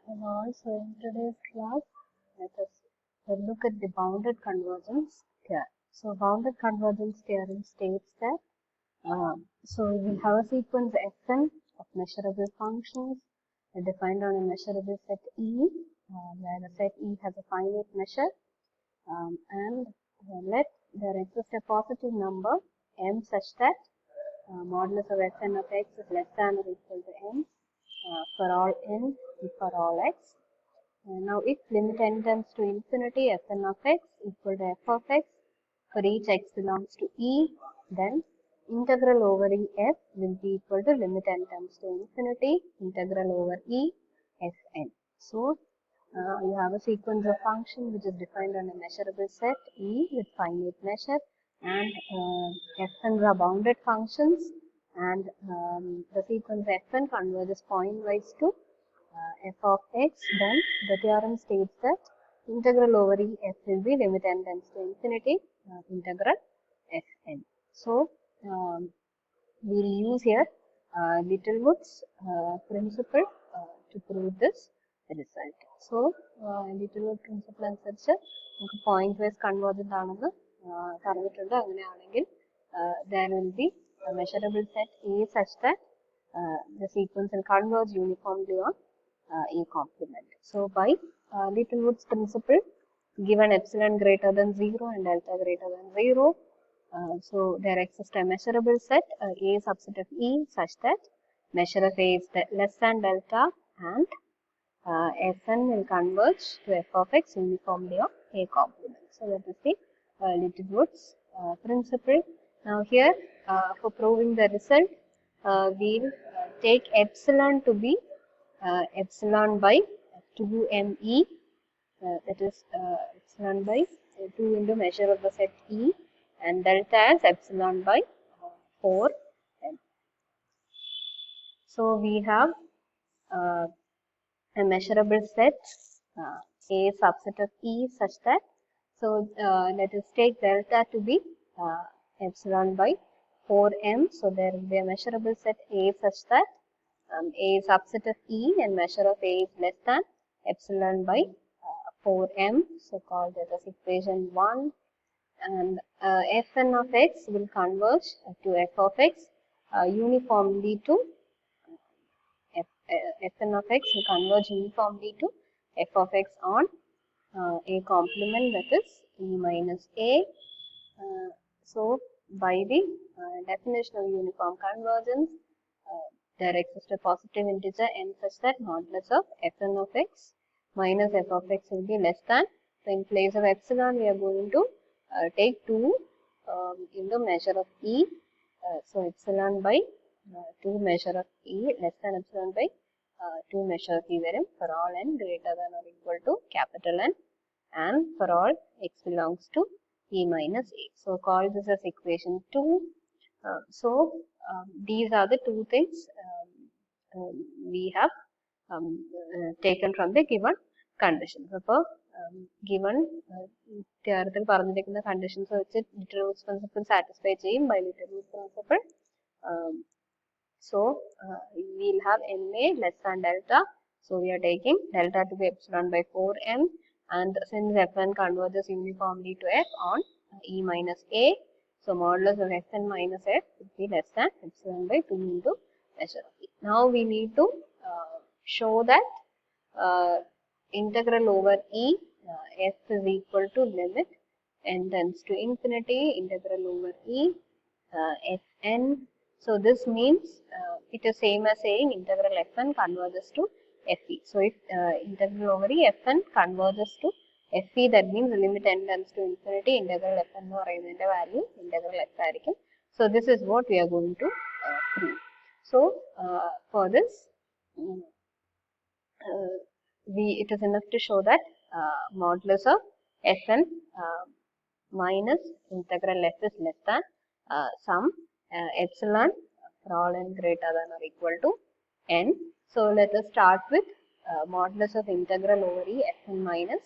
So in today's class, let us look at the bounded convergence theorem. So bounded convergence theorem states that so we have a sequence Fn of measurable functions defined on a measurable set E, where the set E has a finite measure, and let there exist a positive number m such that modulus of Fn of x is less than or equal to m for all n and for all x. Now if limit n tends to infinity, Fn of x equal to f of x for each x belongs to E, then integral over E f will be equal to limit n tends to infinity, integral over E Fn. So you have a sequence of functions which is defined on a measurable set E with finite measure, and Fn's are bounded functions, and the sequence Fn converges pointwise to f of x. Then the theorem states that integral over E f will be limit n tends to infinity, integral Fn. So we will use here Littlewood's principle to prove this result. So Littlewood principle അനുസരിച്ച് നമുക്ക് point wise convergent ആണെന്ന് പറഞ്ഞിട്ടുണ്ട്. അങ്ങനെയാണെങ്കിൽ there will be a measurable set A such that the sequence will converge uniformly on A complement. So by Littlewood's principle, given epsilon greater than 0 and delta greater than 0, so there exists a measurable set A subset of E such that measure of A is less than delta, and Fn will converge to f of x uniformly of A complement. So that is the Littlewood's principle. Now here for proving the result, we'll take epsilon to be epsilon by 2me, that is epsilon by 2 into measure of the set E, and delta as epsilon by 4m. So we have a measurable set A subset of E such that, so let us take delta to be epsilon by 4m. So there will be a measurable set A such that A subset of E and measure of A is less than epsilon by 4m. So call that as equation 1. And Fn of x will converge to f of x uniformly to Fn of x will converge uniformly to f of x on A complement, that is E minus A. So by the definition of uniform convergence, there exists a positive integer n such that modulus of Fn of x minus f of x will be less than. So in place of epsilon, we are going to take 2 in the measure of E. So epsilon by 2 measure of E less than epsilon by 2 measure of E wherein for all n greater than or equal to capital N, and for all x belongs to E minus A. So call this as equation 2. So these are the two things we have taken from the given conditions. So given theoretical പറഞ്ഞിരിക്കുന്ന conditions വെച്ച് Littlewood's principle satisfy ചെയ്യും by Littlewood's principle. So we'll have NA less than delta. So we are taking delta to be epsilon by 4m, and since Fn converges uniformly to f on E minus A, so modulus of Fn minus f will be less than epsilon by 2 into measure of E. Now we need to show that integral over E f is equal to limit n tends to infinity integral over E Fn. So this means it is same as saying integral Fn converges to Fe. So if integral over E Fn converges to Fe, that means the limit n tends to infinity integral Fn എന്ന് പറയുന്നതിന്റെ value integral f ആയിരിക്കും. So this is what we are going to prove. So for this it is enough to show that modulus of Fn minus integral f is less than some epsilon for all n greater than or equal to n. So let us start with modulus of integral over E Fn minus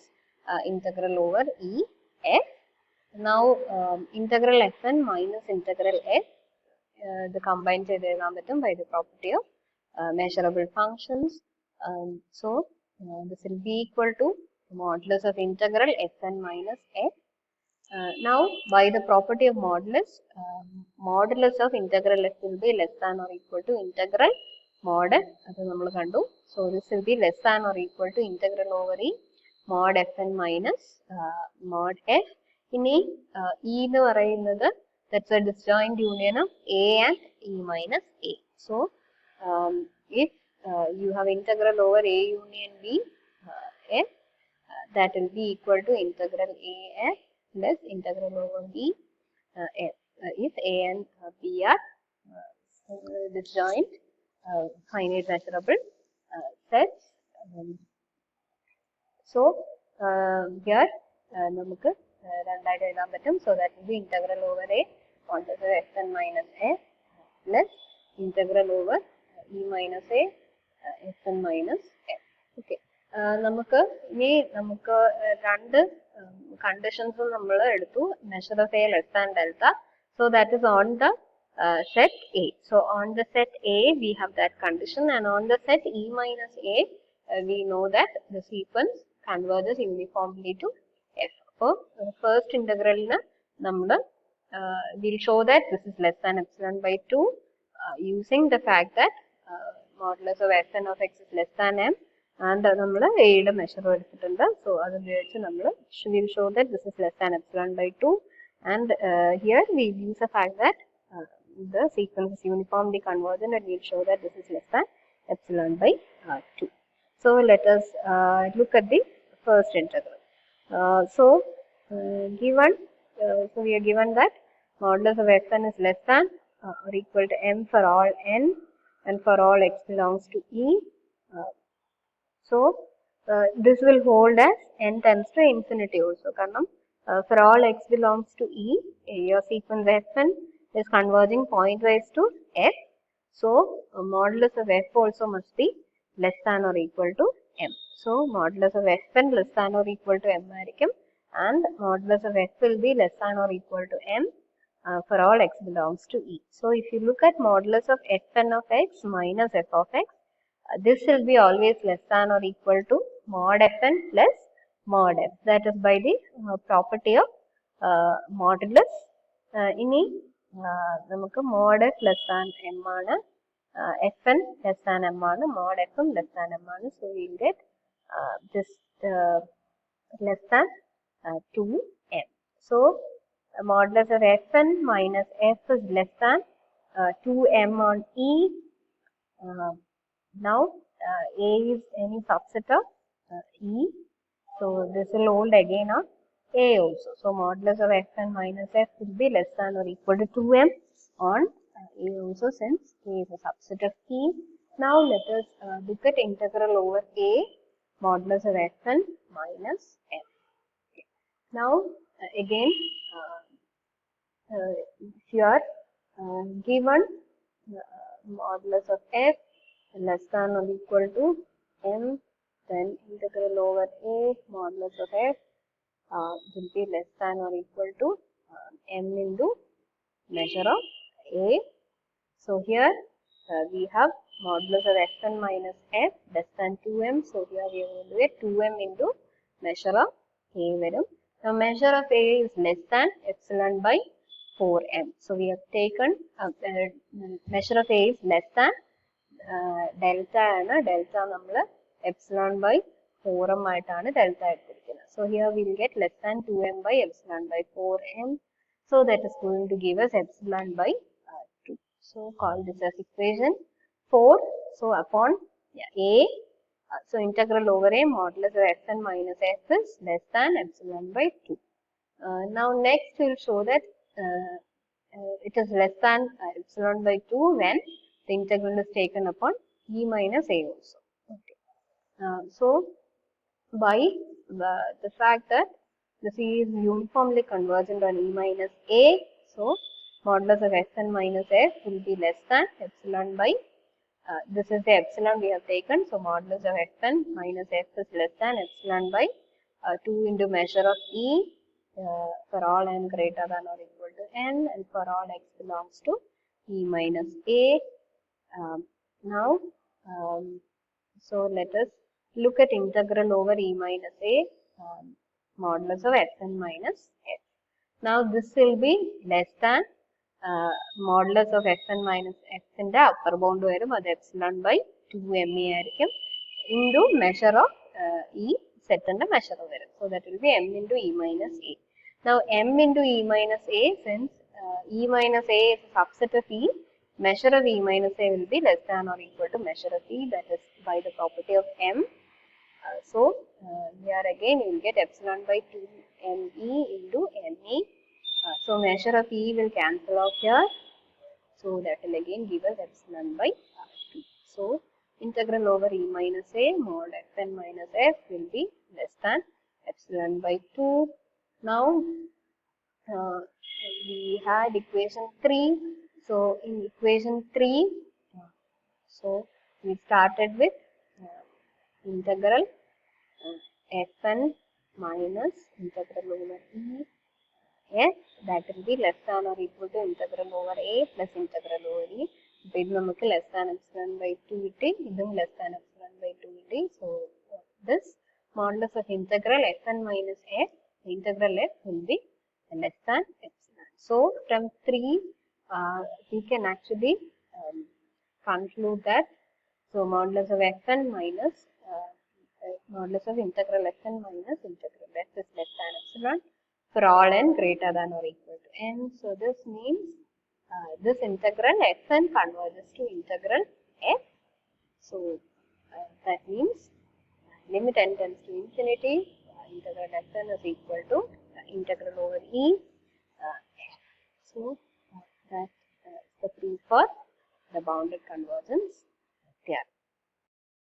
integral over E f. Now integral Fn minus integral f the combined by the property of measurable functions. So this will be equal to modulus of integral fn minus f. Now, by the property of modulus, modulus of integral f will be less than or equal to integral mod f. So, this will be less than or equal to integral over e mod fn minus mod f. In e nu parayunnathu, that's a disjoint union of a and e minus a. So, if you have integral over a union b f, that will be equal to integral a f plus integral over b f. If a and b are disjoint finite measurable sets. So, here നമുക്ക് രണ്ടായിട്ട് എഴുതാൻ പറ്റും. So, that will be integral over a modulus of fn minus f plus integral over e minus a fn minus f. Okay. നമുക്ക് രണ്ട് conditions നമ്മൾ എടുത്തു. Measure of a less than delta. So, that is on the set A. So, on the set A, we have that condition, and on the set E minus A, we know that the sequence converges uniformly to F. So, first integral, we'll show that this is less than epsilon by 2 using the fact that modulus of Fn of x is less than m, and we will measure it. So, we'll show that this is less than epsilon by 2, and here we use the fact that the sequence is uniformly convergent, and we'll show that this is less than epsilon by 2. So, let us look at the first integral. So, we are given that modulus of Fn is less than or equal to m for all n and for all x belongs to E. So, this will hold as n tends to infinity also. For all x belongs to E, your sequence Fn is converging pointwise to F. So, modulus of F also must be less than or equal to m. So, modulus of Fn less than or equal to m and modulus of F will be less than or equal to m for all x belongs to E. So, if you look at modulus of Fn of x minus f of x, this will be always less than or equal to mod Fn plus mod f. That is by the property of modulus. നമുക്ക് mod f less than m ആണ്, fn less than m ആണ്, mod f less than m ആണ്. So, we will get this less than 2m. So, modulus of fn minus f is less than 2m on E. Now, A is any subset of E. So, this will hold again on A also. So, modulus of fn minus f will be less than or equal to 2m on A also, since A is a subset of E. Now, let us look at integral over A modulus of fn minus f. Okay. Now, again, if you are given modulus of f less than or equal to m, then integral over a modulus of f will be less than or equal to m into measure of a. So, here we have modulus of fn minus f less than 2m. So, here we are going to get 2m into measure of a. Now, measure of a is less than epsilon by 4m. So, we have taken measure of a is less than delta and delta epsilon by 4m ആയിട്ടാണ് delta എടുത്തിരിക്കുന്നത്. So, here we will get less than 2m by epsilon by 4m. So, that is going to give us epsilon by 2. So, call this as equation 4. So, upon a, so integral over a modulus of fn minus f is less than epsilon by 2. Now, next we will show that it is less than epsilon by 2 when the integral is taken upon e minus a also. Okay. So, by the fact that the C is uniformly convergent on e minus a, so modulus of fn minus f will be less than epsilon by, this is the epsilon we have taken. So, modulus of fn minus f is less than epsilon by 2 into measure of e for all n greater than or equal to n, and for all x belongs to e minus a. Now, so let us look at integral over e minus a modulus of fn minus f. Now this will be less than modulus of fn minus f in the upper bound varum adu epsilon by 2me ആയിരിക്കും into measure of e set in the measure varum. So that will be m into e minus a. Now m into e minus a, since e minus a is a subset of e, measure of e minus a will be less than or equal to measure of e, that is by the property of m. So here again you will get epsilon by 2 me into me. So measure of e will cancel out here. So that will again give us epsilon by 2. So integral over e minus a mod fn minus f will be less than epsilon by 2. Now we had equation 3. So in equation 3, so we started with integral fn minus integral over e f, that will be less than or equal to integral over a plus integral over e. So ഇത് നമുക്ക് less than epsilon by 2 കിട്ടി, ഇതും less than epsilon by 2 കിട്ടി. So this modulus of integral fn minus f, integral f will be less than epsilon. So from 3 we can actually conclude that modulus of fn minus modulus of integral fn minus integral f is less than epsilon for all n greater than or equal to n. So this means this integral fn converges to integral f. So that means limit n tends to infinity, integral fn is equal to integral over e f. So that is the proof for the bounded convergence theorem.